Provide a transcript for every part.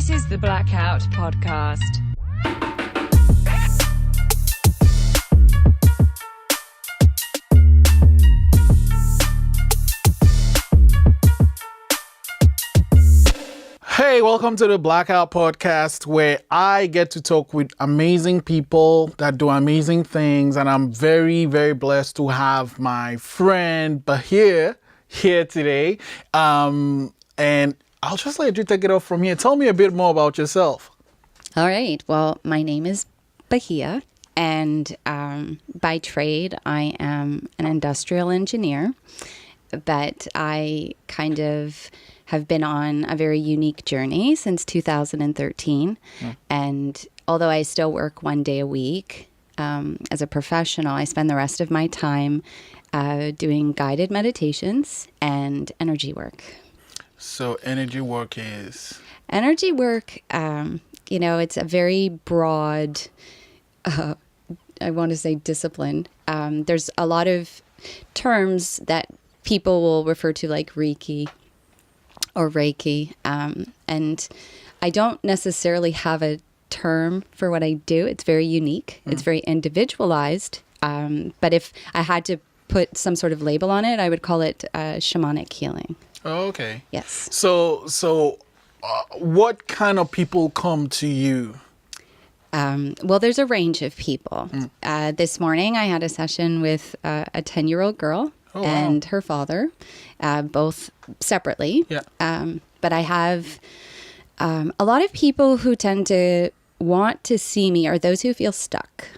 This is the Blackout podcast. Hey, welcome to the Blackout podcast, where I get to talk with amazing people that do amazing things. And I'm very, very blessed to have my friend Bahia here today. And I'll just let you take it off from here. Tell me a bit more about yourself. All right. Well, my name is Bahia, and by trade, I am an industrial engineer, but I kind of have been on a very unique journey since 2013. And although I still work one day a week as a professional, I spend the rest of my time doing guided meditations and energy work. So energy work is? Energy work, it's a very broad, I want to say discipline. There's a lot of terms that people will refer to like Reiki or Reiki. And I don't necessarily have a term for what I do. It's very unique. It's very individualized. But if I had to put some sort of label on it, I would call it shamanic healing. Oh, okay. Yes. So what kind of people come to you? Well, there's a range of people. This morning, I had a session with a 10-year-old girl and her father, both separately. Yeah. But I have a lot of people who tend to want to see me are those who feel stuck.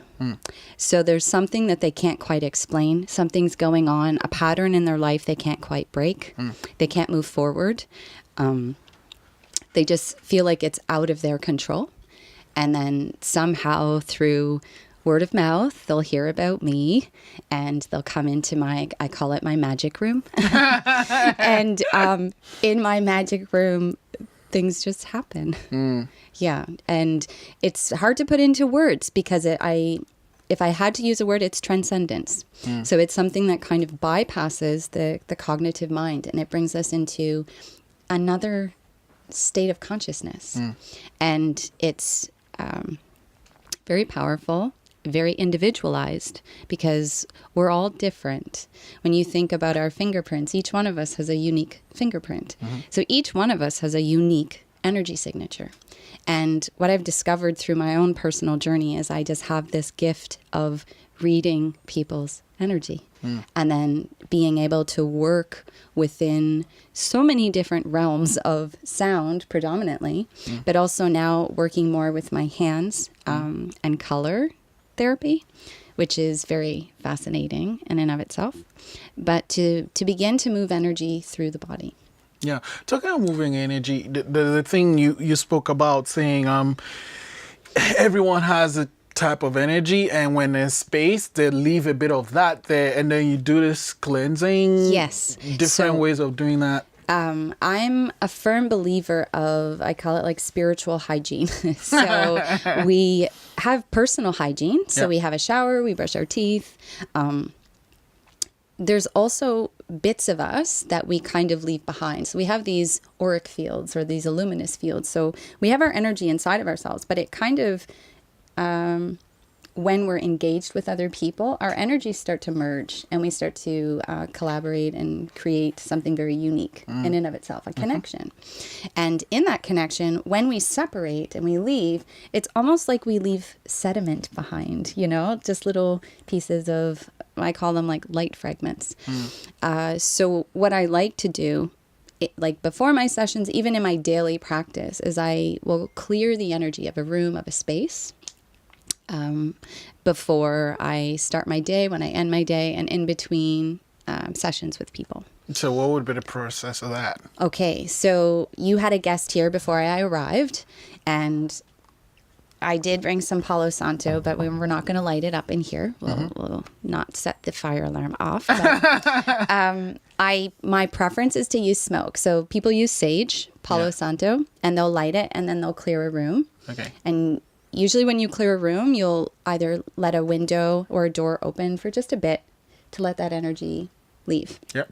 So there's something that they can't quite explain. Something's going on, a pattern in their life they can't quite break. They can't move forward. They just feel like it's out of their control. And then somehow through word of mouth, they'll hear about me and they'll come into I call it my magic room. And in my magic room, things just happen. Yeah. And it's hard to put into words because if I had to use a word, it's transcendence. So it's something that kind of bypasses the cognitive mind, and it brings us into another state of consciousness. And it's very powerful, very individualized, because we're all different. When you think about our fingerprints, each one of us has a unique fingerprint. So each one of us has a unique energy signature. And what I've discovered through my own personal journey is I just have this gift of reading people's energy and then being able to work within so many different realms of sound predominantly, but also now working more with my hands and color therapy, which is very fascinating in and of itself, but to begin to move energy through the body. Yeah. Talking about moving energy, the thing you spoke about saying everyone has a type of energy, and when there's space, they leave a bit of that there, and then you do this cleansing. Yes. Different ways of doing that. I'm a firm believer of, I call it like spiritual hygiene. So we have personal hygiene. So we have a shower, we brush our teeth. There's also bits of us that we kind of leave behind. So we have these auric fields or these luminous fields. So we have our energy inside of ourselves, but it kind of, when we're engaged with other people, our energies start to merge and we start to collaborate and create something very unique in and of itself, a connection. And in that connection, when we separate and we leave, it's almost like we leave sediment behind, just little pieces of, I call them like light fragments. So what I like to do, like before my sessions, even in my daily practice, is I will clear the energy of a room, of a space, before I start my day, when I end my day, and in between sessions with people. So what would be the process of that? Okay, so you had a guest here before I arrived, and I did bring some Palo Santo, but we're not going to light it up in here. We'll not set the fire alarm off. But, my preference is to use smoke. So people use sage, Palo Santo, and they'll light it, and then they'll clear a room. Okay. And usually when you clear a room, you'll either let a window or a door open for just a bit to let that energy leave. Yep.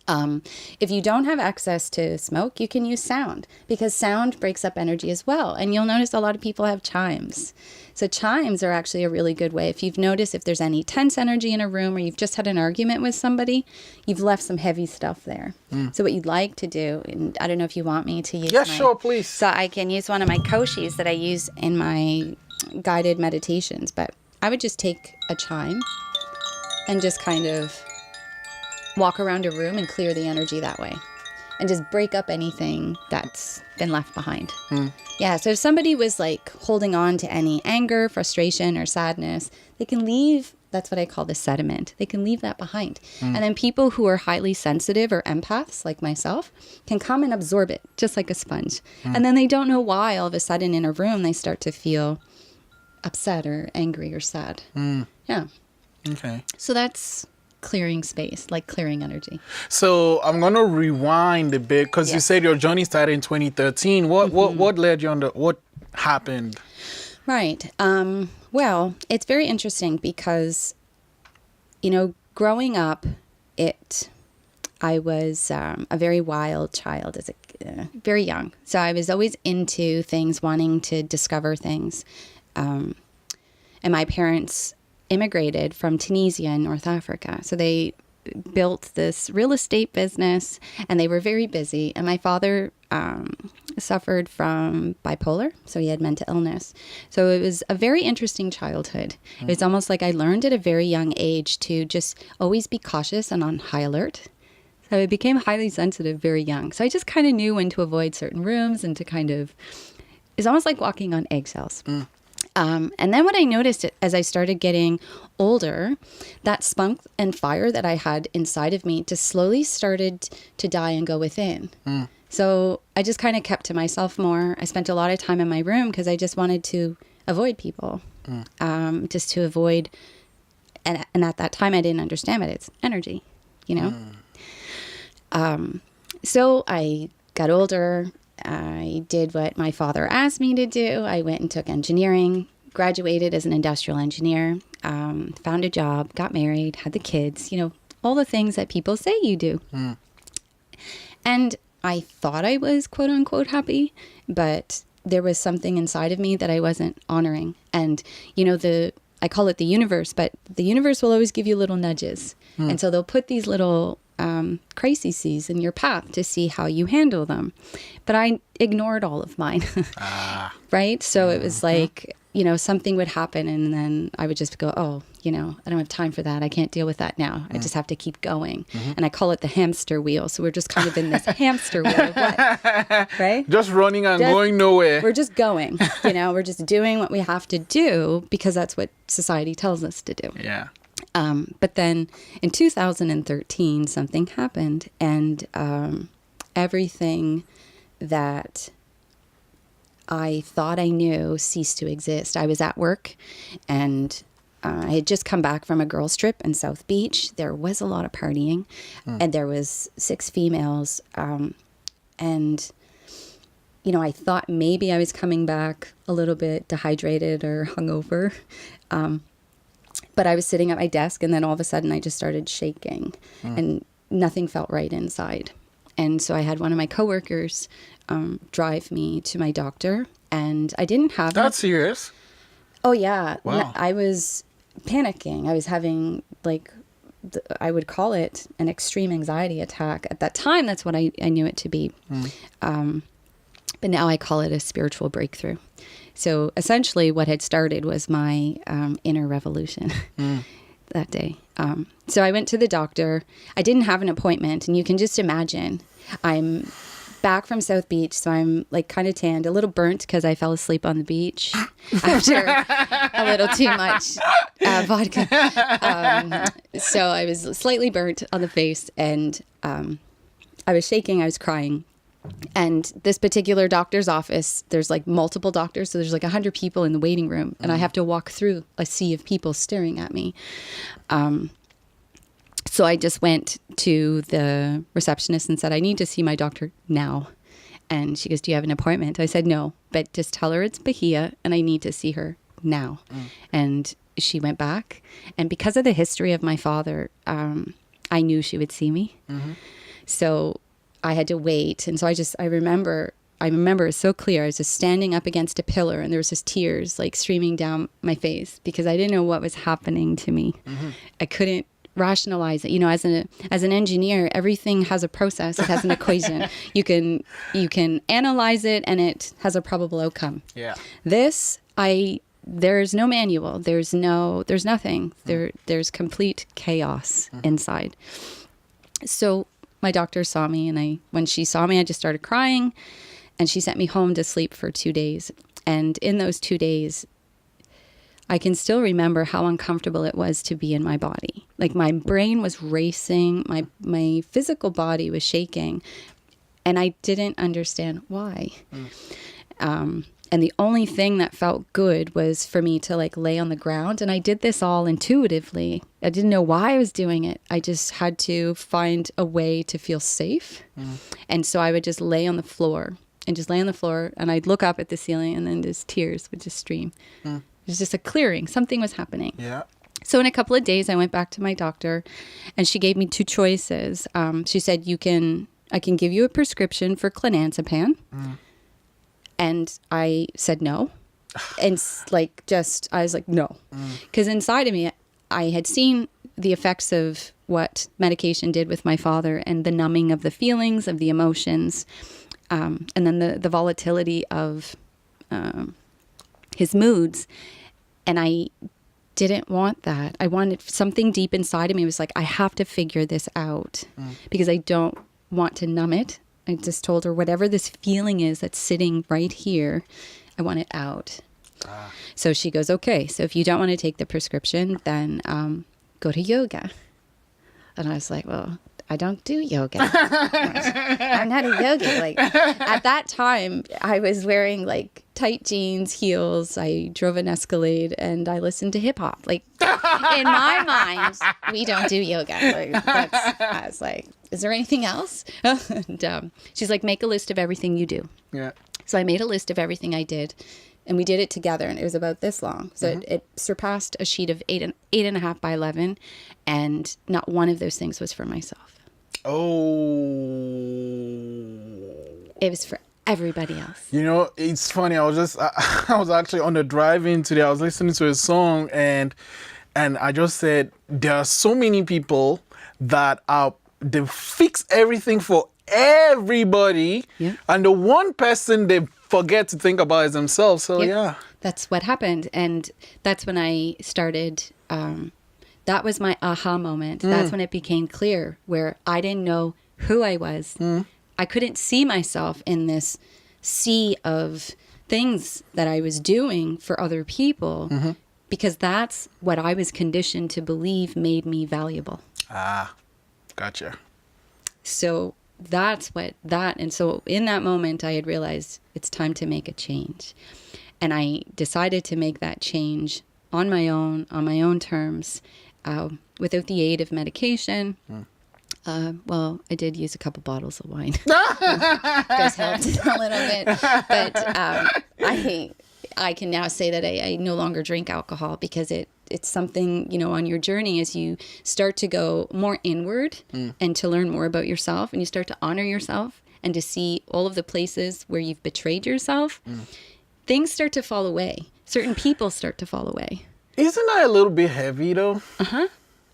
If you don't have access to smoke, you can use sound, because sound breaks up energy as well. And you'll notice a lot of people have chimes. So chimes are actually a really good way. If you've noticed if there's any tense energy in a room, or you've just had an argument with somebody, you've left some heavy stuff there. So what you'd like to do, and I don't know if you want me to use Sure, please. So I can use one of my koshis that I use in my guided meditations, but I would just take a chime and just kind of walk around a room and clear the energy that way, and just break up anything that's been left behind. Yeah, so if somebody was like holding on to any anger, frustration, or sadness, they can leave, that's what I call the sediment. They can leave that behind. And then people who are highly sensitive or empaths like myself can come and absorb it just like a sponge. And then they don't know why all of a sudden in a room they start to feel upset or angry or sad. Yeah. Okay. So that's clearing space, like clearing energy. So I'm gonna rewind a bit, because you said your journey started in 2013. What led you on what happened? Right. Well, it's very interesting because, growing up, I was a very wild child as very young. So I was always into things, wanting to discover things. And my parents immigrated from Tunisia in North Africa. So they built this real estate business, and they were very busy. And my father suffered from bipolar, so he had mental illness. So it was a very interesting childhood. It was almost like I learned at a very young age to just always be cautious and on high alert. So I became highly sensitive very young. So I just kind of knew when to avoid certain rooms and to it's almost like walking on eggshells. And then what I noticed as I started getting older, that spunk and fire that I had inside of me just slowly started to die and go within. So I just kind of kept to myself more. I spent a lot of time in my room because I just wanted to avoid people, just to avoid. And at that time, I didn't understand it. It's energy, So I got older. I did what my father asked me to do. I went and took engineering, graduated as an industrial engineer, found a job, got married, had the kids, all the things that people say you do. And I thought I was quote unquote happy, but there was something inside of me that I wasn't honoring. And, I call it the universe, but the universe will always give you little nudges. And so they'll put these little crises in your path to see how you handle them. But I ignored all of mine, right? So it was like, something would happen, and then I would just go, oh, I don't have time for that. I can't deal with that now. I just have to keep going. And I call it the hamster wheel. So we're just kind of in this hamster wheel of life, right? Just running and going nowhere. We're just going, we're just doing what we have to do because that's what society tells us to do. Yeah. But then in 2013, something happened, and everything that I thought I knew ceased to exist. I was at work, and I had just come back from a girls' trip in South Beach. There was a lot of partying, and there was 6 females. And, I thought maybe I was coming back a little bit dehydrated or hungover. But I was sitting at my desk, and then all of a sudden I just started shaking, and nothing felt right inside. And so I had one of my coworkers drive me to my doctor, and I didn't have... That's serious? Oh, yeah. Wow. I was panicking. I was having, I would call it an extreme anxiety attack. At that time, that's what I knew it to be. But now I call it a spiritual breakthrough. So essentially what had started was my inner revolution that day. So I went to the doctor. I didn't have an appointment, and you can just imagine I'm back from South Beach, so I'm kind of tanned, a little burnt because I fell asleep on the beach after a little too much vodka. So I was slightly burnt on the face, and I was shaking, I was crying. And this particular doctor's office, there's multiple doctors. So there's 100 people in the waiting room, and I have to walk through a sea of people staring at me. So I just went to the receptionist and said, I need to see my doctor now. And she goes, do you have an appointment? I said, no, but just tell her it's Bahia and I need to see her now. And she went back. And because of the history of my father, I knew she would see me. So I had to wait. And so I remember it so clear. I was just standing up against a pillar and there was just tears like streaming down my face because I didn't know what was happening to me. I couldn't rationalize it. You know, as an engineer, everything has a process. It has an equation. You can analyze it and it has a probable outcome. Yeah. There's no manual. There's nothing. There's complete chaos inside. So my doctor saw me, and when she saw me, I just started crying, and she sent me home to sleep for 2 days. And in those 2 days, I can still remember how uncomfortable it was to be in my body. Like my brain was racing, my physical body was shaking, and I didn't understand why. And the only thing that felt good was for me to like lay on the ground. And I did this all intuitively. I didn't know why I was doing it. I just had to find a way to feel safe. And so I would just lay on the floor and I'd look up at the ceiling and then just tears would just stream. It was just a clearing. Something was happening. Yeah. So in a couple of days, I went back to my doctor and she gave me 2 choices. She said, I can give you a prescription for clonazepam. And I said no. And I was like, no. Because inside of me, I had seen the effects of what medication did with my father and the numbing of the feelings, of the emotions, and then the volatility of his moods. And I didn't want that. I wanted something deep inside of me. It was like, I have to figure this out because I don't want to numb it. I just told her, whatever this feeling is that's sitting right here, I want it out. So she goes, okay, so if you don't want to take the prescription, then go to yoga. And I was like, well, I don't do yoga. I'm not a yogi. Like at that time, I was wearing like tight jeans, heels. I drove an Escalade and I listened to hip hop. Like in my mind, we don't do yoga. I was like, is there anything else? And she's like, make a list of everything you do. Yeah. So I made a list of everything I did. And we did it together, and it was about this long. So it surpassed a sheet of 8.5 by 11, and not one of those things was for myself. Oh. It was for everybody else. You know, it's funny. I was actually on the drive-in today. I was listening to a song, and I just said there are so many people that they fix everything for everybody, and the one person they forget to think about is themselves. So yeah, that's what happened, and that's when I started. That was my aha moment. That's when it became clear, where I didn't know who I was. I couldn't see myself in this sea of things that I was doing for other people, because that's what I was conditioned to believe made me valuable. Ah, gotcha. So and so in that moment I had realized it's time to make a change, and I decided to make that change on my own terms, without the aid of medication. Well, I did use a couple bottles of wine. Those helped a little bit, but I can now say that I no longer drink alcohol because it's something, you know, on your journey as you start to go more inward and to learn more about yourself, and you start to honor yourself and to see all of the places where you've betrayed yourself, things start to fall away. Certain people start to fall away. Isn't that a little bit heavy though?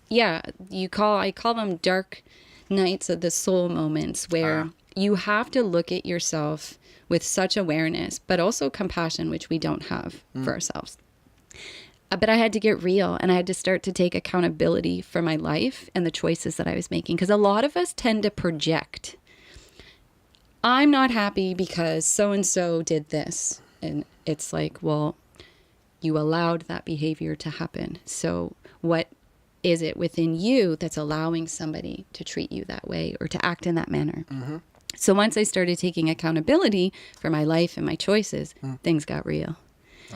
Yeah. I call them dark nights of the soul moments, where you have to look at yourself with such awareness, but also compassion, which we don't have for ourselves. But I had to get real, and I had to start to take accountability for my life and the choices that I was making. Because a lot of us tend to project. I'm not happy because so-and-so did this. And it's like, well, you allowed that behavior to happen. So what is it within you that's allowing somebody to treat you that way or to act in that manner? So once I started taking accountability for my life and my choices, things got real.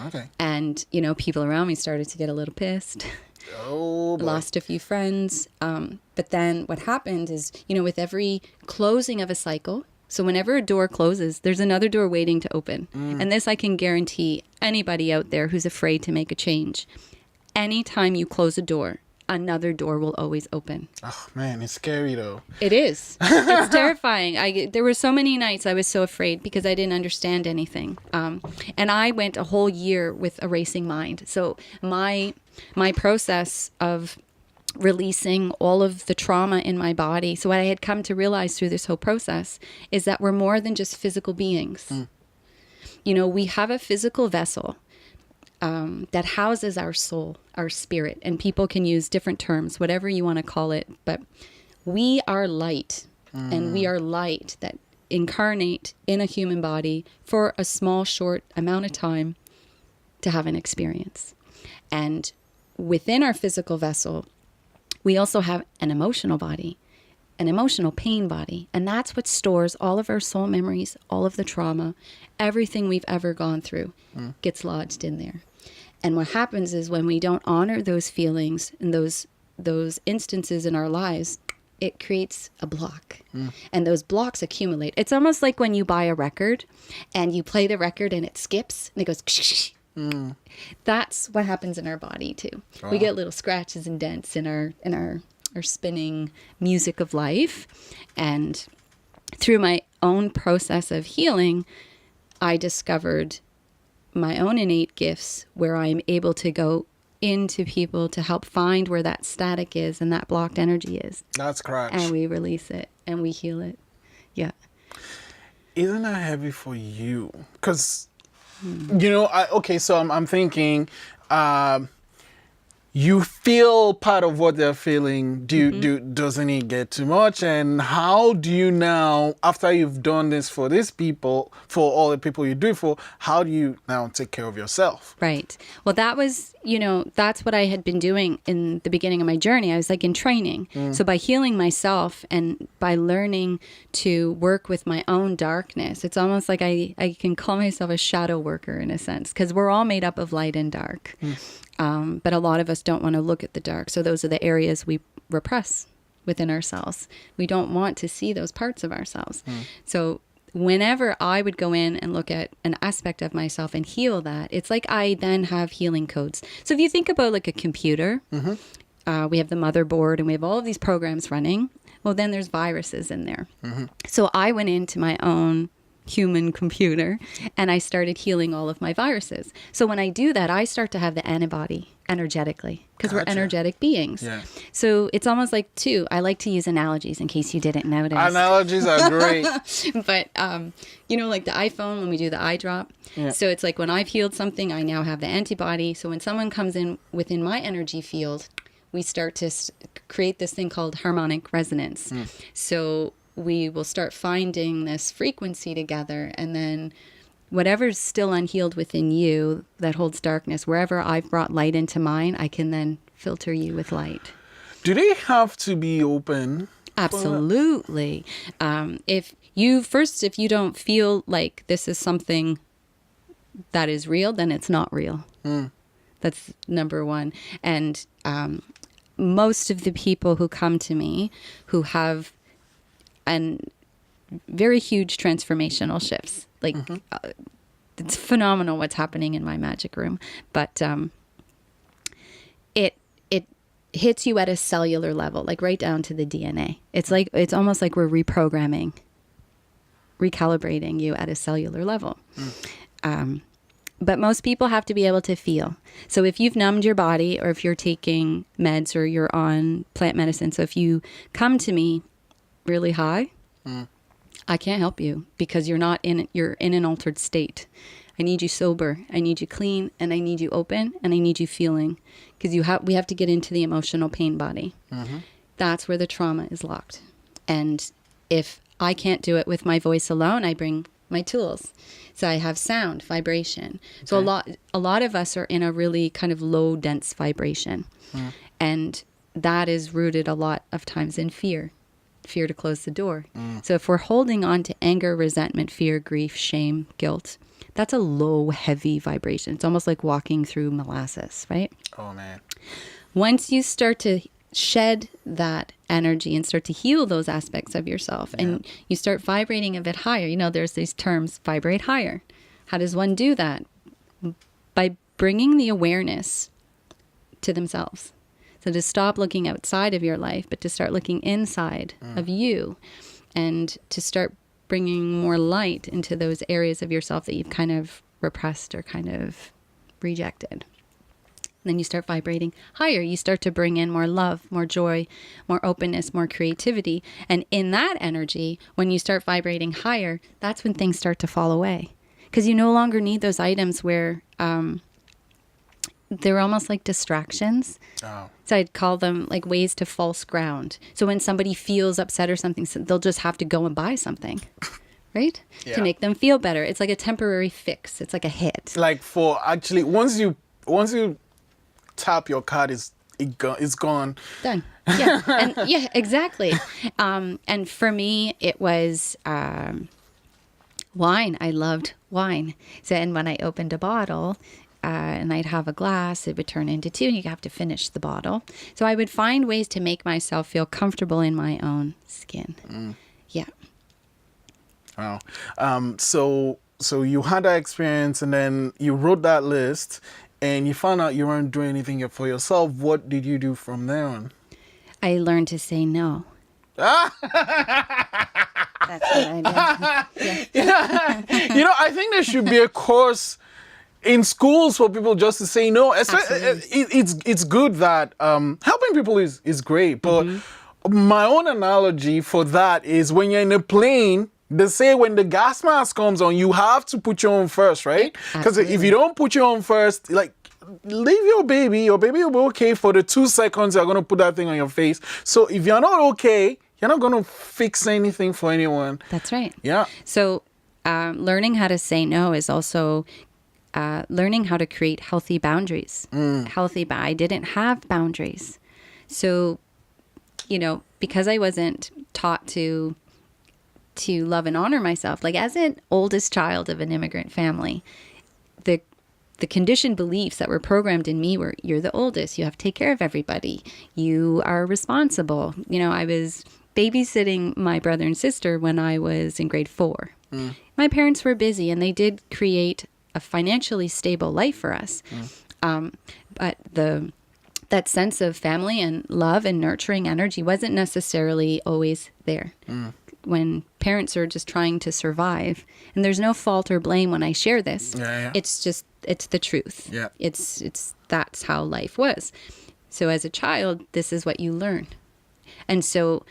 Okay. And, you know, people around me started to get a little pissed. Oh, boy. Lost a few friends. But then what happened is, you know, with every closing of a cycle, so whenever a door closes, there's another door waiting to open. And this I can guarantee anybody out there who's afraid to make a change. Anytime you close a door, another door will always open. Oh man, it's scary though. It is. It's terrifying. There were so many nights I was so afraid because I didn't understand anything. And I went a whole year with a racing mind. So my process of releasing all of the trauma in my body. So what I had come to realize through this whole process is that we're more than just physical beings. You know, we have a physical vessel that houses our soul, our spirit, and people can use different terms, whatever you want to call it, but we are light, and we are light that incarnate in a human body for a small, short amount of time to have an experience. And within our physical vessel, we also have an emotional body, an emotional pain body. And that's what stores all of our soul memories, all of the trauma, everything we've ever gone through gets lodged in there. And what happens is when we don't honor those feelings and those instances in our lives, it creates a block. And those blocks accumulate. It's almost like when you buy a record and you play the record and it skips and it goes That's what happens in our body too. Wow. We get little scratches and dents in our spinning music of life. And through my own process of healing, I discovered my own innate gifts where I'm able to go into people to help find where that static is and that blocked energy is. That's correct. And we release it and we heal it. Yeah. Isn't that heavy for you? Because you know, so I'm thinking, you feel part of what they're feeling. Doesn't it get too much? And how do you now, after you've done this for these people, for all the people you do it for, how do you now take care of yourself? Right. Well, that was, that's what I had been doing in the beginning of my journey. I was like in training. So by healing myself and by learning to work with my own darkness, it's almost like I can call myself a shadow worker in a sense, because we're all made up of light and dark. But a lot of us don't want to look at the dark. So those are the areas we repress within ourselves. We don't want to see those parts of ourselves. So whenever I would go in and look at an aspect of myself and heal that, it's like I then have healing codes. So if you think about like a computer, we have the motherboard and we have all of these programs running. Well, then there's viruses in there. So I went into my own human computer and I started healing all of my viruses. So when I do that, I start to have the antibody energetically because we're energetic beings. Yeah. So it's almost like I like to use analogies in case you didn't notice. Analogies are great. But, like the iPhone, when we do the eye drop. Yeah. So it's like when I've healed something, I now have the antibody. So when someone comes in within my energy field, we start to create this thing called harmonic resonance. So we will start finding this frequency together, and then whatever's still unhealed within you that holds darkness, wherever I've brought light into mine, I can then filter you with light. Do they have to be open? Absolutely. If you don't feel like this is something that is real, then it's not real. That's number one. And most of the people who come to me who have and very huge transformational shifts. Like it's phenomenal what's happening in my magic room, but it hits you at a cellular level, like right down to the DNA. It's almost like we're recalibrating you at a cellular level. But most people have to be able to feel. So if you've numbed your body, or if you're taking meds, or you're on plant medicine, so if you come to me really high, I can't help you because you're in an altered state. I need you sober, I need you clean, and I need you open, and I need you feeling, because we have to get into the emotional pain body. That's where the trauma is locked. And if I can't do it with my voice alone, I bring my tools. So I have sound, vibration. Okay. So a lot of us are in a really kind of low, dense vibration. And that is rooted a lot of times in fear to close the door. So if we're holding on to anger, resentment, fear, grief, shame, guilt, that's a low, heavy vibration. It's almost like walking through molasses, right? Oh, man. Once you start to shed that energy and start to heal those aspects of yourself, and you start vibrating a bit higher, there's these terms, vibrate higher. How does one do that? By bringing the awareness to themselves. So to stop looking outside of your life, but to start looking inside of you, and to start bringing more light into those areas of yourself that you've kind of repressed or kind of rejected. Then you start vibrating higher. You start to bring in more love, more joy, more openness, more creativity. And in that energy, when you start vibrating higher, that's when things start to fall away. Because you no longer need those items where they're almost like distractions. Oh. So I'd call them like ways to false ground. So when somebody feels upset or something, they'll just have to go and buy something. Right? Yeah. To make them feel better. It's like a temporary fix. It's like a hit. Like for actually, once you tap your card, it's gone. Done. Yeah. And yeah, exactly. And for me, it was wine. I loved wine. So, and when I opened a bottle, and I'd have a glass, it would turn into two, and you have to finish the bottle. So I would find ways to make myself feel comfortable in my own skin. Yeah. Wow. So you had that experience, and then you wrote that list, and you found out you weren't doing anything for yourself. What did you do from there on? I learned to say no. That's what I did. Yeah. I think there should be a course in schools for people just to say no. It's good that helping people is great, but my own analogy for that is when you're in a plane, they say when the gas mask comes on, you have to put your own first, right? Because if you don't put your own first, like, leave your baby will be okay for the 2 seconds you're going to put that thing on your face. So if you're not okay, you're not going to fix anything for anyone. That's right. Yeah. So learning how to say no is also learning how to create healthy boundaries. I didn't have boundaries. So, because I wasn't taught to love and honor myself, like as an oldest child of an immigrant family, the conditioned beliefs that were programmed in me were, you're the oldest, you have to take care of everybody, you are responsible. I was babysitting my brother and sister when I was in grade 4. My parents were busy, and they did create a financially stable life for us. But that sense of family and love and nurturing energy wasn't necessarily always there. When parents are just trying to survive, and there's no fault or blame when I share this. It's the truth. Yeah. It's that's how life was. So as a child, this is what you learn. And so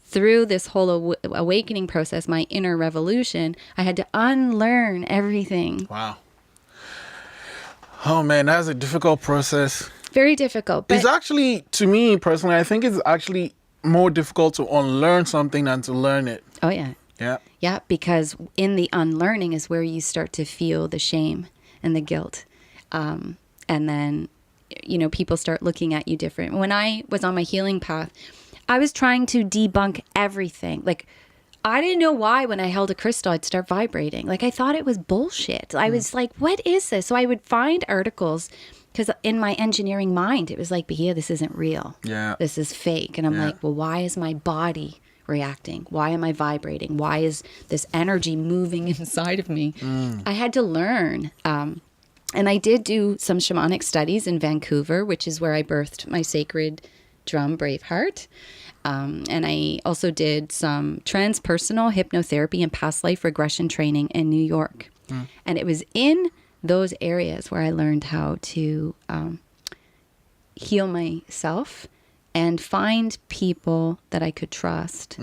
through this whole awakening process, my inner revolution, I had to unlearn everything. Wow. Oh man, that's a difficult process. Very difficult. But it's actually, to me personally, I think it's actually more difficult to unlearn something than to learn it. Oh, yeah. Yeah. Yeah, because in the unlearning is where you start to feel the shame and the guilt. And then, people start looking at you different. When I was on my healing path, I was trying to debunk everything. Like, I didn't know why when I held a crystal, I'd start vibrating. Like, I thought it was bullshit. I was like, what is this? So I would find articles, because in my engineering mind, it was like, Bahia, this isn't real. Yeah. This is fake. And I'm like, well, why is my body reacting? Why am I vibrating? Why is this energy moving inside of me? I had to learn. And I did do some shamanic studies in Vancouver, which is where I birthed my sacred drum, Braveheart. And I also did some transpersonal hypnotherapy and past life regression training in New York. And it was in those areas where I learned how to heal myself and find people that I could trust.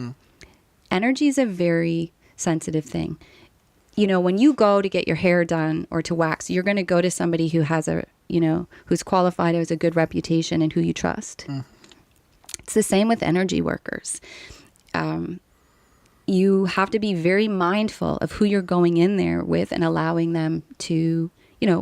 Energy is a very sensitive thing. When you go to get your hair done or to wax, you're going to go to somebody who has who's qualified, has a good reputation, and who you trust. It's the same with energy workers. You have to be very mindful of who you're going in there with and allowing them to,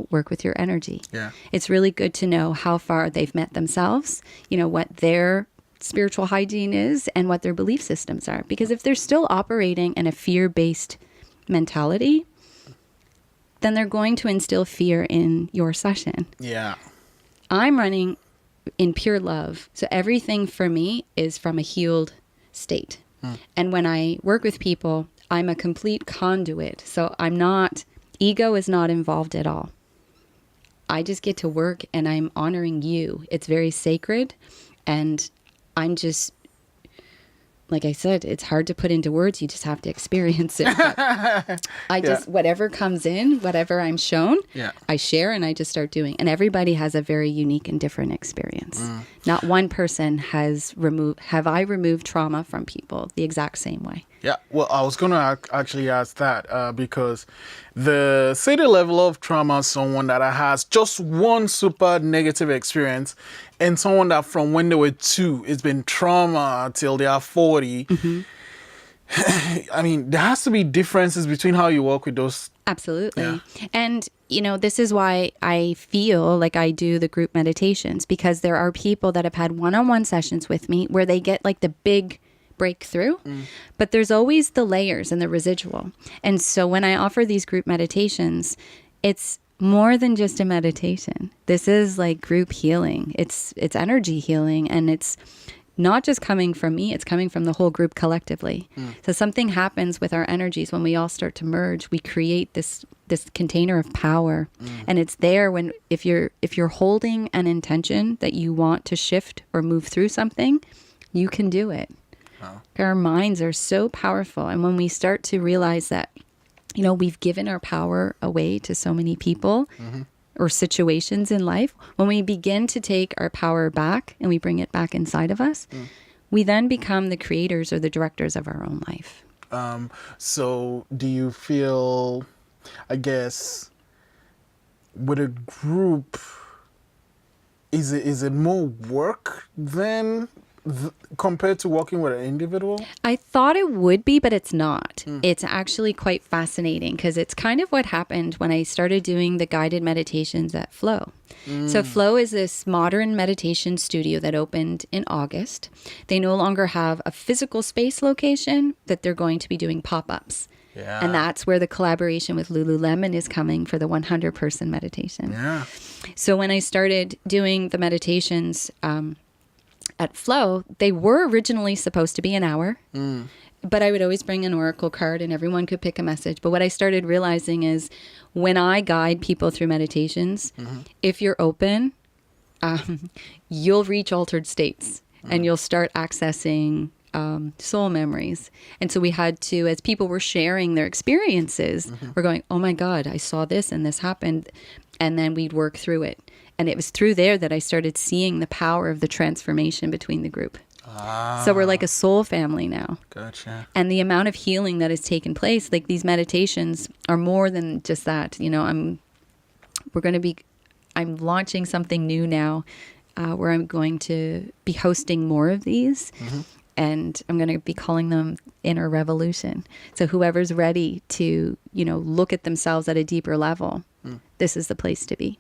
work with your energy. Yeah. It's really good to know how far they've met themselves, what their spiritual hygiene is and what their belief systems are. Because if they're still operating in a fear-based mentality, then they're going to instill fear in your session. Yeah. I'm running in pure love. So everything for me is from a healed state. And when I work with people, I'm a complete conduit. So ego is not involved at all. I just get to work and I'm honoring you. It's very sacred. And I'm just, like I said, it's hard to put into words. You just have to experience it. I just, whatever comes in, whatever I'm shown, I share and I just start doing. And everybody has a very unique and different experience. Not one person have I removed trauma from people the exact same way. Yeah, well, I was going to actually ask that because say the level of trauma, someone that has just one super negative experience and someone that from when they were 2, it's been trauma till they are 40. I mean, there has to be differences between how you work with those. Absolutely. Yeah. And, this is why I feel like I do the group meditations, because there are people that have had one-on-one sessions with me where they get like the big breakthrough, but there's always the layers and the residual. And so when I offer these group meditations, it's more than just a meditation. This is like group healing. It's energy healing, and it's not just coming from me, it's coming from the whole group collectively. So something happens with our energies when we all start to merge. We create this container of power, and it's there when if you're holding an intention that you want to shift or move through something, you can do it. Our minds are so powerful. And when we start to realize that, we've given our power away to so many people or situations in life, when we begin to take our power back and we bring it back inside of us, we then become the creators or the directors of our own life. So do you feel, I guess, with a group, is it more work than compared to working with an individual? I thought it would be, but it's not. It's actually quite fascinating because it's kind of what happened when I started doing the guided meditations at Flow. So Flow is this modern meditation studio that opened in August. They no longer have a physical space location, that they're going to be doing pop-ups. Yeah. And that's where the collaboration with Lululemon is coming for the 100-person meditation. Yeah. So when I started doing the meditations, at Flow, they were originally supposed to be an hour, but I would always bring an oracle card and everyone could pick a message. But what I started realizing is when I guide people through meditations, if you're open, you'll reach altered states and you'll start accessing soul memories. And so we had to, as people were sharing their experiences, we're going, oh my God, I saw this and this happened. And then we'd work through it. And it was through there that I started seeing the power of the transformation between the group. So we're like a soul family now. Gotcha. And the amount of healing that has taken place, like these meditations are more than just that. I'm launching something new now where I'm going to be hosting more of these. And I'm going to be calling them Inner Revolution. So whoever's ready to, look at themselves at a deeper level, this is the place to be.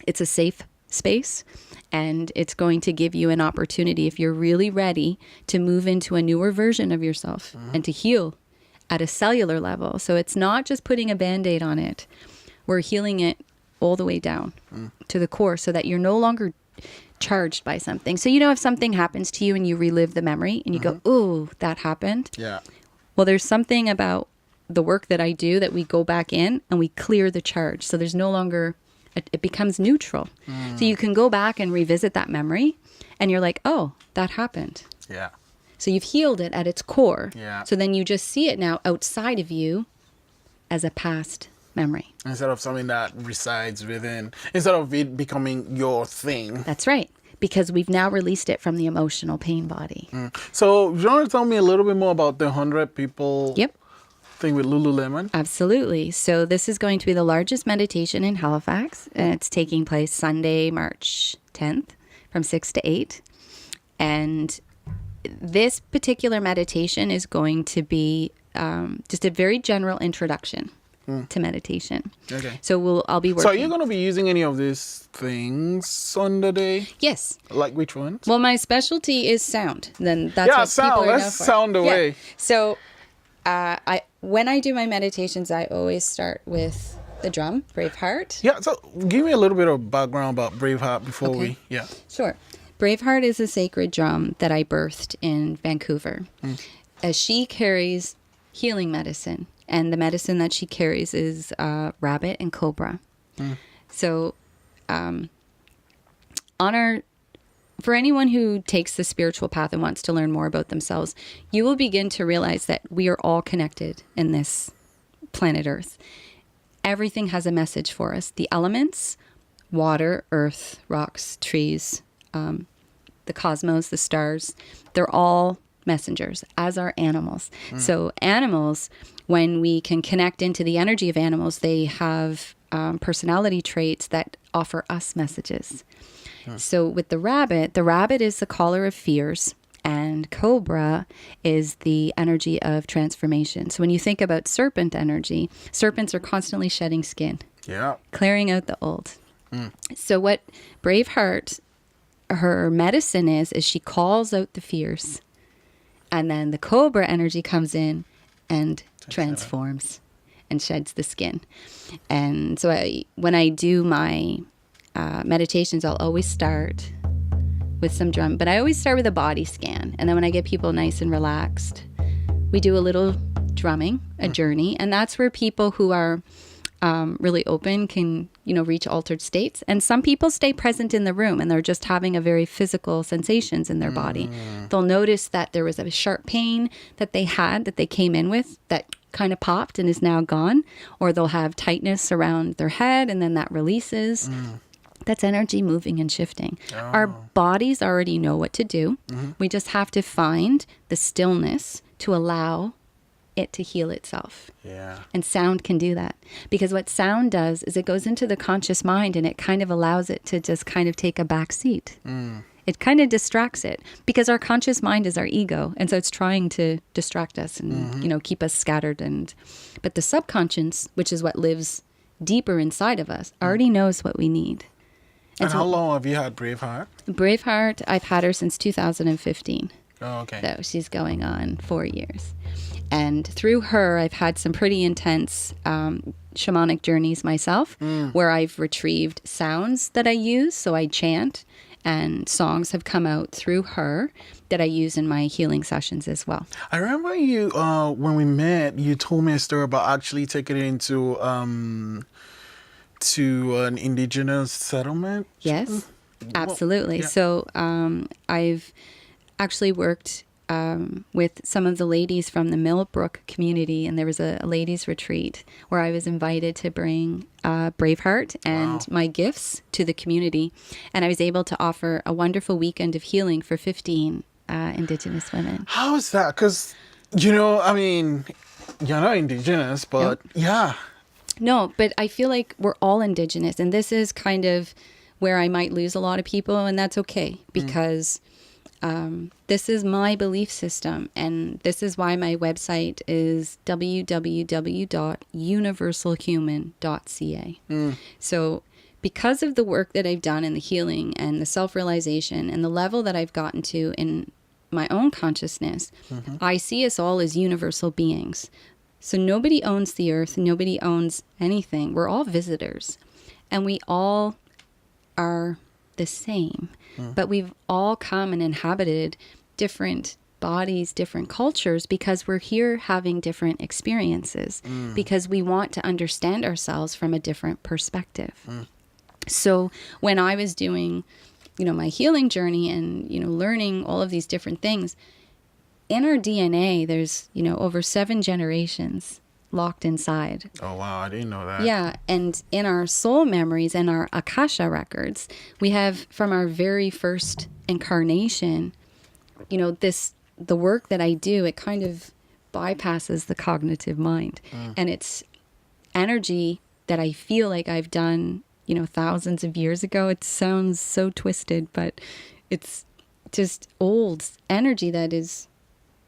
It's a safe space, and it's going to give you an opportunity, if you're really ready, to move into a newer version of yourself and to heal at a cellular level. So it's not just putting a Band-Aid on it. We're healing it all the way down to the core so that you're no longer charged by something. So, if something happens to you and you relive the memory and you go, ooh, that happened. Yeah. Well, there's something about the work that I do that we go back in and we clear the charge. So there's no longer... It becomes neutral. So you can go back and revisit that memory and you're like, oh, that happened. Yeah. So you've healed it at its core. Yeah. So then you just see it now outside of you as a past memory. Instead of something that resides within, instead of it becoming your thing. That's right. Because we've now released it from the emotional pain body. So you want to tell me a little bit more about the 100 people? Yep. Thing with Lululemon? Absolutely. So this is going to be the largest meditation in Halifax, and it's taking place Sunday, March 10th from 6 to 8. And this particular meditation is going to be just a very general introduction to meditation. Okay. So I'll be working. So are you going to be using any of these things on the day? Yes. Like which ones? Well, my specialty is sound. Then that's what sound. People are Let's sound away. Yeah. So when I do my meditations, I always start with the drum, Braveheart. Yeah, so give me a little bit of background about Braveheart before Sure. Braveheart is a sacred drum that I birthed in Vancouver. As she carries healing medicine, and the medicine that she carries is rabbit and cobra. So for anyone who takes the spiritual path and wants to learn more about themselves, you will begin to realize that we are all connected in this planet Earth. Everything has a message for us. The elements, water, earth, rocks, trees, the cosmos, the stars, they're all messengers, as are animals. So animals, when we can connect into the energy of animals, they have personality traits that offer us messages. So with the rabbit is the caller of fears, and cobra is the energy of transformation. So when you think about serpent energy, serpents are constantly shedding skin, clearing out the old. So what Braveheart, her medicine is she calls out the fears, and then the cobra energy comes in and transforms and sheds the skin. And so when I do my meditations, I'll always start with some drum, but I always start with a body scan. And then when I get people nice and relaxed, we do a little drumming, a journey. And that's where people who are really open can, reach altered states. And some people stay present in the room and they're just having a very physical sensations in their body. They'll notice that there was a sharp pain that they had, that they came in with, that kind of popped and is now gone. Or they'll have tightness around their head and then that releases. That's energy moving and shifting. Our bodies already know what to do. We just have to find the stillness to allow it to heal itself. And sound can do that. Because what sound does is it goes into the conscious mind and it kind of allows it to just kind of take a back seat. It kind of distracts it because our conscious mind is our ego. And so it's trying to distract us and, keep us scattered. But the subconscious, which is what lives deeper inside of us, already knows what we need. And how long have you had Braveheart? Braveheart, I've had her since 2015. Oh, okay. So she's going on 4 years. And through her, I've had some pretty intense shamanic journeys myself, where I've retrieved sounds that I use. So I chant, and songs have come out through her that I use in my healing sessions as well. I remember you, when we met, you told me a story about actually taking it into to an indigenous settlement. Yes, absolutely. So I've actually worked with some of the ladies from the Millbrook community, and there was a ladies retreat where I was invited to bring Braveheart and my gifts to the community, and I was able to offer a wonderful weekend of healing for 15 indigenous women. How is that? Because, you're not indigenous, but No, but I feel like we're all indigenous, and this is kind of where I might lose a lot of people, and that's okay, because this is my belief system, and this is why my website is www.universalhuman.ca. So because of the work that I've done in the healing and the self-realization and the level that I've gotten to in my own consciousness, I see us all as universal beings. So nobody owns the earth, nobody owns anything. We're all visitors, and we all are the same, but we've all come and inhabited different bodies, different cultures, because we're here having different experiences, because we want to understand ourselves from a different perspective. So when I was doing, my healing journey and, learning all of these different things, in our DNA, there's, over 7 generations locked inside. Oh, wow. I didn't know that. Yeah. And in our soul memories and our Akasha records, we have from our very first incarnation, the work that I do, it kind of bypasses the cognitive mind. And it's energy that I feel like I've done, thousands of years ago. It sounds so twisted, but it's just old energy that is...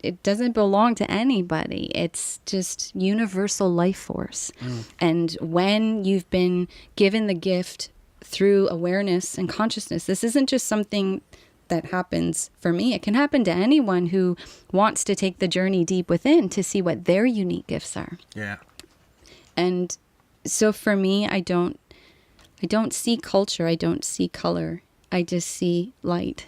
It doesn't belong to anybody. It's just universal life force. And when you've been given the gift through awareness and consciousness, this isn't just something that happens for me. It can happen to anyone who wants to take the journey deep within to see what their unique gifts are. Yeah. And so for me, I don't see culture. I don't see color. I just see light.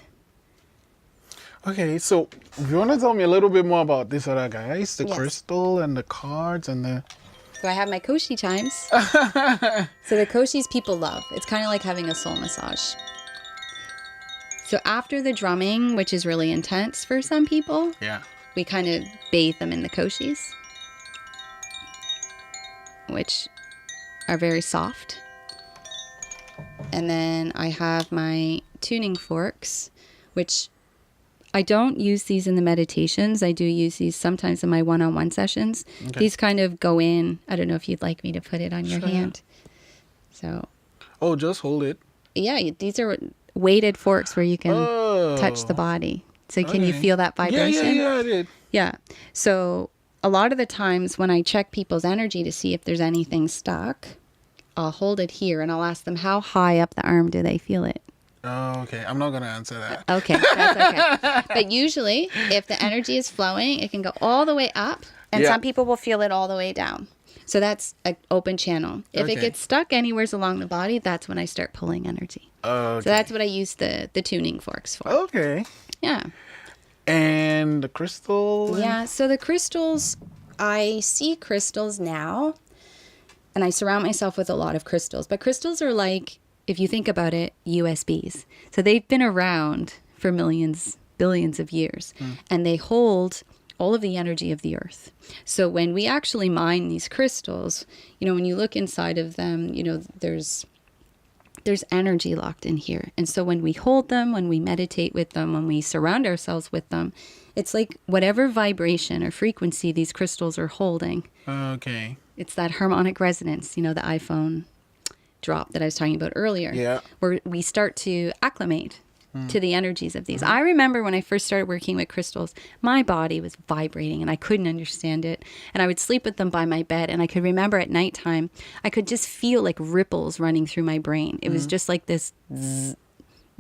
Okay, so you want to tell me a little bit more about this other guys, the Yes. crystal and the cards and the... So I have my Koshi chimes. So the Koshis people love. It's kind of like having a soul massage. So after the drumming, which is really intense for some people, Yeah. we kind of bathe them in the Koshis, which are very soft. And then I have my tuning forks, which I don't use these in the meditations. I do use these sometimes in my one-on-one sessions. Okay. These kind of go in. I don't know if you'd like me to put it on your hand. So. Oh, just hold it. Yeah, these are weighted forks where you can touch the body. So can you feel that vibration? Yeah, I did. Yeah. So a lot of the times when I check people's energy to see if there's anything stuck, I'll hold it here and I'll ask them how high up the arm do they feel it. Oh, okay. I'm not going to answer that. Okay, that's okay. But usually, if the energy is flowing, it can go all the way up, and some people will feel it all the way down. So that's an open channel. If it gets stuck anywhere along the body, that's when I start pulling energy. Okay. So that's what I use the tuning forks for. Okay. Yeah. And the crystal? Yeah, so the crystals, I see crystals now, and I surround myself with a lot of crystals. But crystals are like, if you think about it, USBs. So they've been around for millions, billions of years, and they hold all of the energy of the earth. So when we actually mine these crystals, you know, when you look inside of them, you know, there's energy locked in here. And so when we hold them, when we meditate with them, when we surround ourselves with them, it's like whatever vibration or frequency these crystals are holding. Okay. It's that harmonic resonance, you know, the iPhone drop that I was talking about earlier, where we start to acclimate to the energies of these. I remember when I first started working with crystals, my body was vibrating and I couldn't understand it. And I would sleep with them by my bed, and I could remember at nighttime, I could just feel like ripples running through my brain. It was just like this zzz,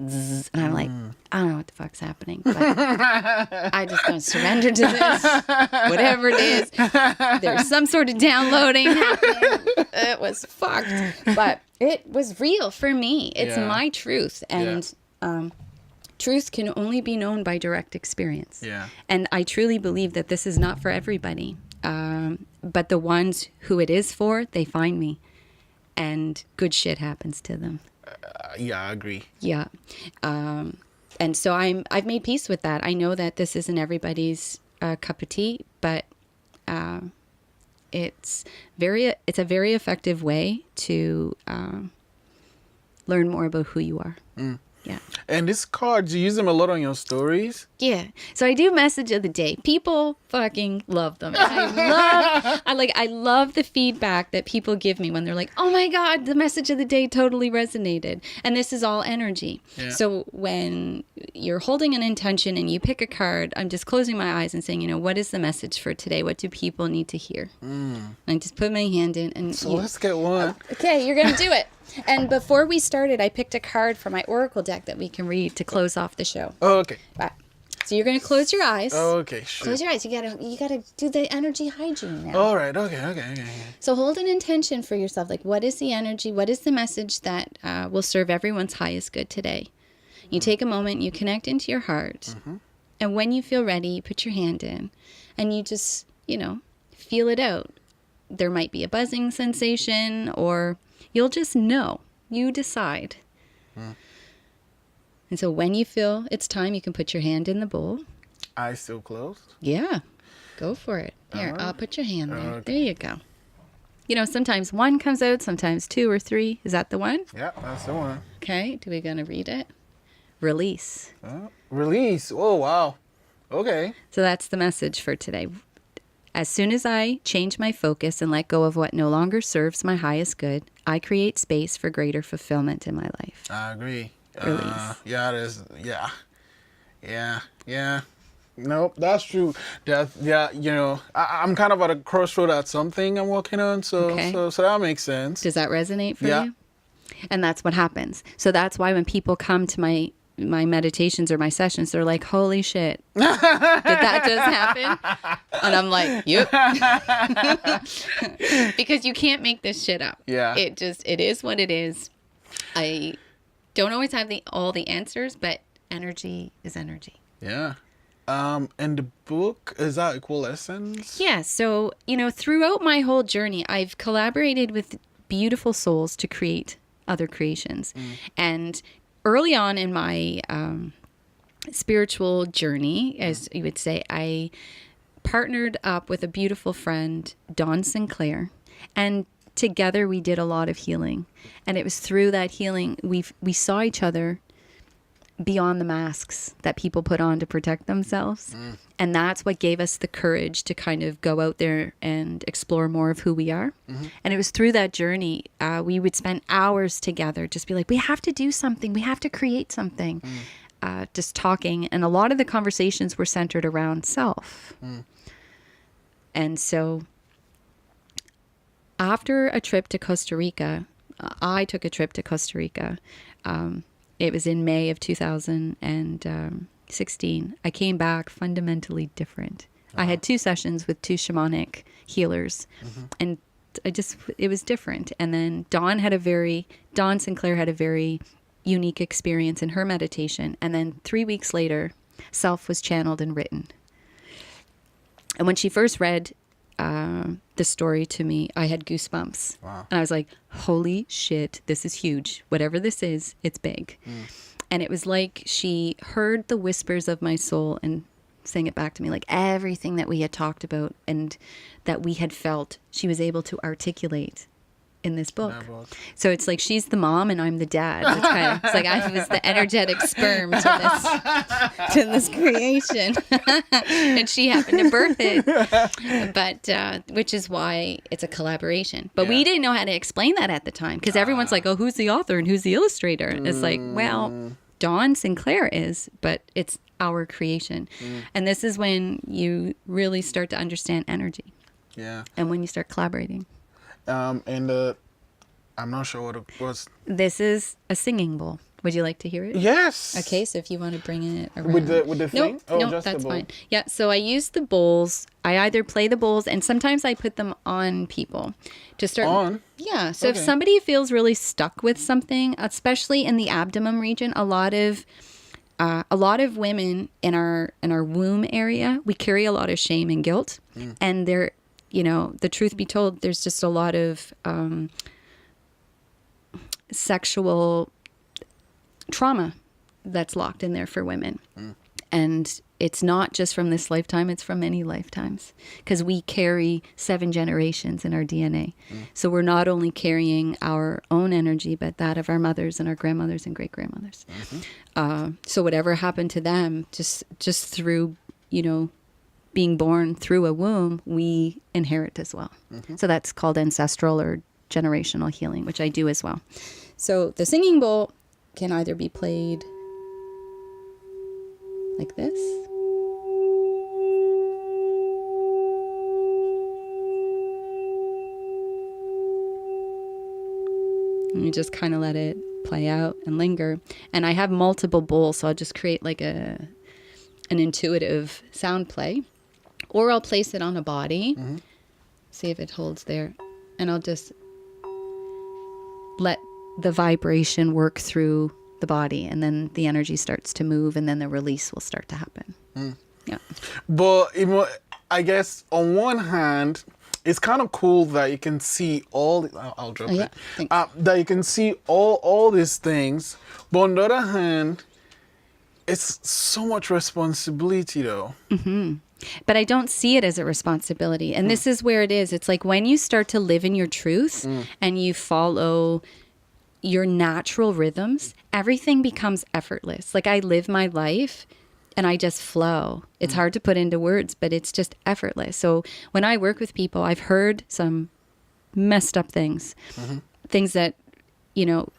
zzz, and I'm like, I don't know what the fuck's happening, but I just gonna surrender to this, whatever it is. There's some sort of downloading happening. It was fucked, but it was real for me. It's my truth, and truth can only be known by direct experience. Yeah. And I truly believe that this is not for everybody, but the ones who it is for, they find me, and good shit happens to them. Yeah, I agree. Yeah. And so I've made peace with that. I know that this isn't everybody's cup of tea, but it's a very effective way to learn more about who you are. Yeah. And these cards, you use them a lot on your stories? Yeah. So I do message of the day. People fucking love them. And I love the feedback that people give me when they're like, "Oh my God, the message of the day totally resonated." And this is all energy. Yeah. So when you're holding an intention and you pick a card, I'm just closing my eyes and saying, you know, what is the message for today? What do people need to hear? And I just put my hand in and let's get one. Okay, you're gonna do it. And before we started, I picked a card for my oracle deck that we can read to close off the show. Oh, okay. Right. So you're gonna close your eyes. Oh, okay, sure. Close your eyes. You gotta do the energy hygiene now. All right. Okay. So hold an intention for yourself. Like, what is the energy? What is the message that will serve everyone's highest good today? You take a moment. You connect into your heart, and when you feel ready, you put your hand in, and you just, you know, feel it out. There might be a buzzing sensation, or you'll just know. You decide. And so when you feel it's time, you can put your hand in the bowl. Eyes still closed? Yeah. Go for it. Here, I'll put your hand there. Okay. There you go. You know, sometimes one comes out, sometimes two or three. Is that the one? Yeah, that's the one. Okay. Do we gonna read it? Release. Release. Oh, wow. Okay. So that's the message for today. As soon as I change my focus and let go of what no longer serves my highest good, I create space for greater fulfillment in my life. I agree. Release. Yeah. Nope, that's true. You know, I'm kind of at a crossroad at something I'm working on, so that makes sense. Does that resonate for you? And that's what happens. So that's why when people come to my meditations or my sessions, they're like, holy shit, did that just happen? And I'm like, yep. Because you can't make this shit up. Yeah. It is what it is. I don't always have all the answers, but energy is energy. Yeah. And the book, is that Equal Essence? Yeah. So, throughout my whole journey, I've collaborated with beautiful souls to create other creations. And early on in my spiritual journey, as you would say, I partnered up with a beautiful friend, Dawn Sinclair, and together we did a lot of healing. And it was through that healing we saw each other beyond the masks that people put on to protect themselves. And that's what gave us the courage to kind of go out there and explore more of who we are. And it was through that journey, we would spend hours together, just be like, we have to do something. We have to create something. Just talking. And a lot of the conversations were centered around self. And so after a trip to Costa Rica, I took a trip to Costa Rica. It was in May of 2016. I came back fundamentally different. I had 2 sessions with 2 shamanic healers, and it was different. And then Dawn Sinclair had a very unique experience in her meditation. And then 3 weeks later, Self was channeled and written. And when she first read the story to me, I had goosebumps. Wow. And I was like, holy shit, this is huge. Whatever this is, it's big. And it was like she heard the whispers of my soul and sang it back to me, like everything that we had talked about and that we had felt, she was able to articulate in this book. So it's like she's the mom and I'm the dad. It's like I was the energetic sperm to this creation, and she happened to birth it. But which is why it's a collaboration. But we didn't know how to explain that at the time because everyone's like, "Oh, who's the author and who's the illustrator?" And it's like, well, Dawn Sinclair is, but it's our creation. And this is when you really start to understand energy. Yeah. And when you start collaborating. And I'm not sure what it was. This is a singing bowl. Would you like to hear it? Yes. Okay, so if you want to bring it around. With the thing? No, just that's the bowl. fine. Yeah, so I use the bowls. I either play the bowls and sometimes I put them on people to start. On? Yeah, so if Okay. somebody feels really stuck with something, especially in the abdomen region, a lot of women in our womb area, we carry a lot of shame and guilt, and they're, the truth be told, there's just a lot of sexual trauma that's locked in there for women. And it's not just from this lifetime, it's from many lifetimes. Because we carry 7 generations in our DNA. So we're not only carrying our own energy, but that of our mothers and our grandmothers and great-grandmothers. So whatever happened to them, just through, being born through a womb, we inherit as well. So that's called ancestral or generational healing, which I do as well. So the singing bowl can either be played like this. And you just kind of let it play out and linger. And I have multiple bowls, so I'll just create like an intuitive sound play. Or I'll place it on a body, see if it holds there. And I'll just let the vibration work through the body, and then the energy starts to move, and then the release will start to happen. Yeah. But I guess on one hand, it's kind of cool that you can see all. I'll drop it. Thanks. That you can see all these things, but on the other hand, it's so much responsibility, though. But I don't see it as a responsibility. And this is where it is. It's like when you start to live in your truth and you follow your natural rhythms, everything becomes effortless. Like I live my life and I just flow. It's hard to put into words, but it's just effortless. So when I work with people, I've heard some messed up things, things that,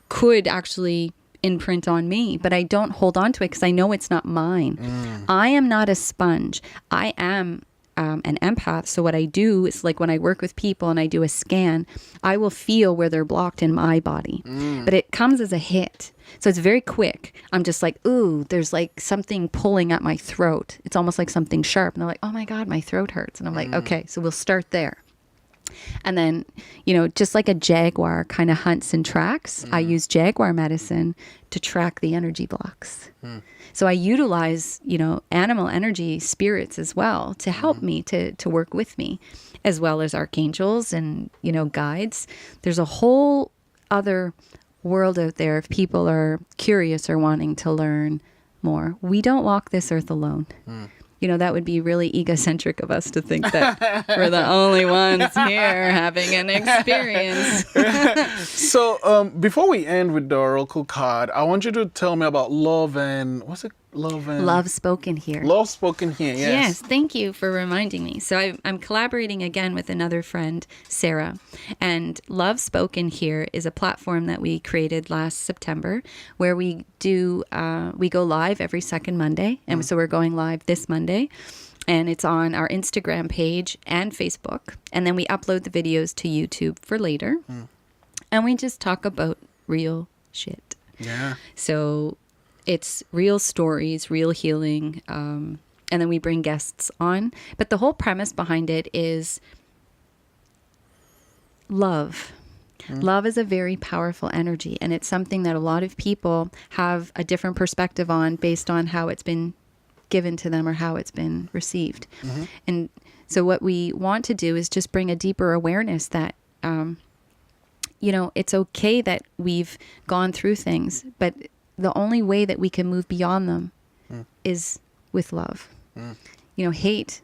could actually imprint on me, but I don't hold on to it because I know it's not mine. I am not a sponge. I am an empath. So what I do is, like, when I work with people and I do a scan, I will feel where they're blocked in my body, but it comes as a hit. So it's very quick. I'm just like, ooh, there's like something pulling at my throat. It's almost like something sharp. And they're like, oh my God, my throat hurts. And I'm like, okay, so we'll start there. And then, just like a jaguar kind of hunts and tracks, I use jaguar medicine to track the energy blocks. So I utilize, animal energy spirits as well to help me, to work with me, as well as archangels and, guides. There's a whole other world out there if people are curious or wanting to learn more. We don't walk this earth alone. That would be really egocentric of us to think that we're the only ones here having an experience. So before we end with the Oracle card, I want you to tell me about love and, what's it? Love spoken here. Love spoken here, yes. Yes, thank you for reminding me. So I'm collaborating again with another friend, Sarah. And Love Spoken Here is a platform that we created last September where we go live every second Monday. And so we're going live this Monday. And it's on our Instagram page and Facebook. And then we upload the videos to YouTube for later. And we just talk about real shit. Yeah. So it's real stories, real healing, and then we bring guests on. But the whole premise behind it is love. Love is a very powerful energy, and it's something that a lot of people have a different perspective on based on how it's been given to them or how it's been received. And so what we want to do is just bring a deeper awareness that, it's okay that we've gone through things, but the only way that we can move beyond them is with love. Hate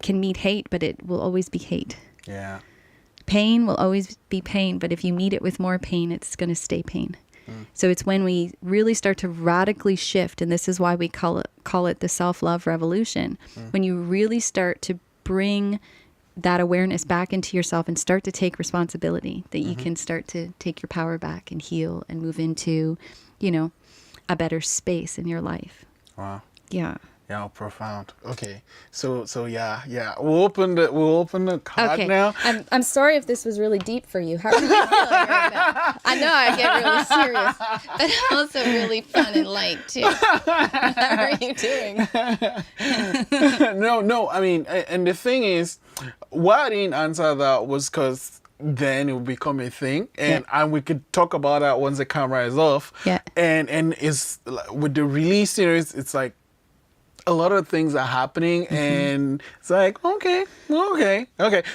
can meet hate, but it will always be hate. Yeah. Pain will always be pain, but if you meet it with more pain, it's going to stay pain. So it's when we really start to radically shift, and this is why we call it the self-love revolution. When you really start to bring that awareness back into yourself and start to take responsibility, that you can start to take your power back and heal and move into, a better space in your life. Wow. Yeah. Yeah, profound. Okay. So yeah. We'll open the card now. I'm sorry if this was really deep for you. How are you feeling right now? I know I get really serious, but also really fun and light too. How are you doing? No. I mean, and the thing is, why I didn't answer that was because then it will become a thing, and we could talk about that once the camera is off. Yeah. And it's with the release series, it's like a lot of things are happening, and it's like okay.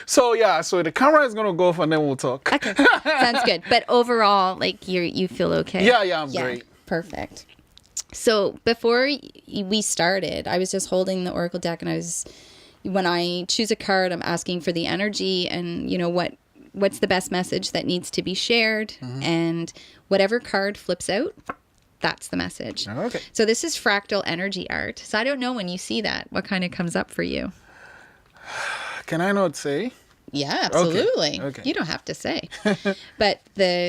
So the camera is gonna go off, and then we'll talk. Okay, sounds good. But overall, like you feel okay? Yeah, I'm great. Perfect. So before we started, I was just holding the Oracle deck, and when I choose a card, I'm asking for the energy and what's the best message that needs to be shared, and whatever card flips out, that's the message. Okay. So this is fractal energy art. So I don't know, when you see that, what kind of comes up for you? Can I not say? Yeah, absolutely. Okay. You don't have to say. But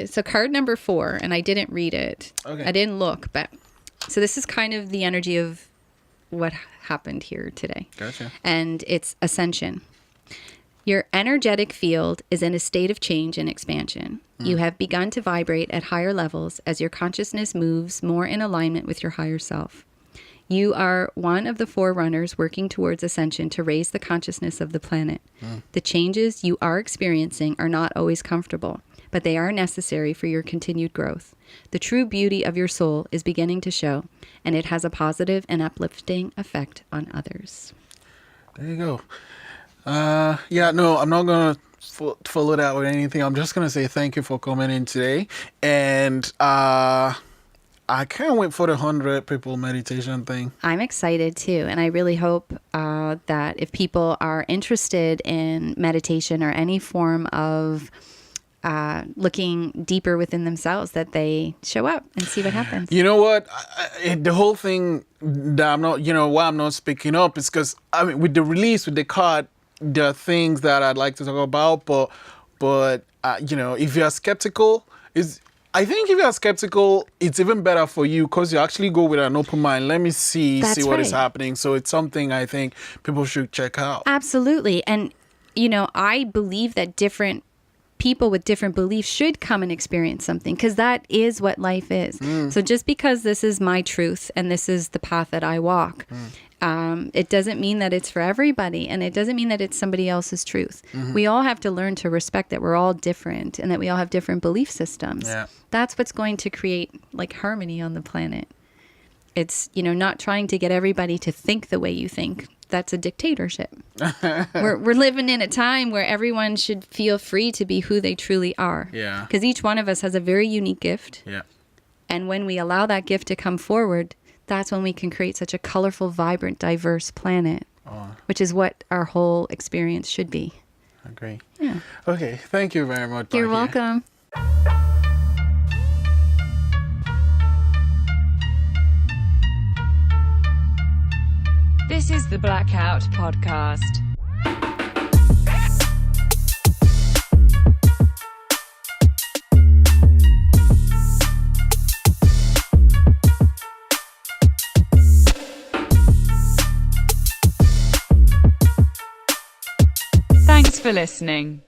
so card number 4, and I didn't read it. Okay. I didn't look, but so this is kind of the energy of what happened here today. Gotcha. And it's ascension. Your energetic field is in a state of change and expansion. You have begun to vibrate at higher levels as your consciousness moves more in alignment with your higher self. You are one of the forerunners working towards ascension to raise the consciousness of the planet. The changes you are experiencing are not always comfortable, but they are necessary for your continued growth. The true beauty of your soul is beginning to show, and it has a positive and uplifting effect on others. There you go. I'm not going to follow that with anything. I'm just going to say thank you for coming in today. And I can't wait for the 100 people meditation thing. I'm excited too. And I really hope that if people are interested in meditation or any form of looking deeper within themselves, that they show up and see what happens. You know what? The whole thing that I'm not, why I'm not speaking up is because, with the release, with the card, there are things that I'd like to talk about, but if you're skeptical, it's even better for you because you actually go with an open mind. Let me see what is happening. So it's something I think people should check out. Absolutely. And, I believe that different people with different beliefs should come and experience something, because that is what life is. So just because this is my truth and this is the path that I walk, it doesn't mean that it's for everybody, and it doesn't mean that it's somebody else's truth. We all have to learn to respect that we're all different and that we all have different belief systems. Yeah. That's what's going to create like harmony on the planet. It's, not trying to get everybody to think the way you think. That's a dictatorship. We're living in a time where everyone should feel free to be who they truly are. Yeah. Because each one of us has a very unique gift. Yeah. And when we allow that gift to come forward, that's when we can create such a colorful, vibrant, diverse planet, which is what our whole experience should be. Agree. Yeah. Okay. Thank you very much. You're Bahia. welcome. This is the Blackout Podcast. Thanks for listening.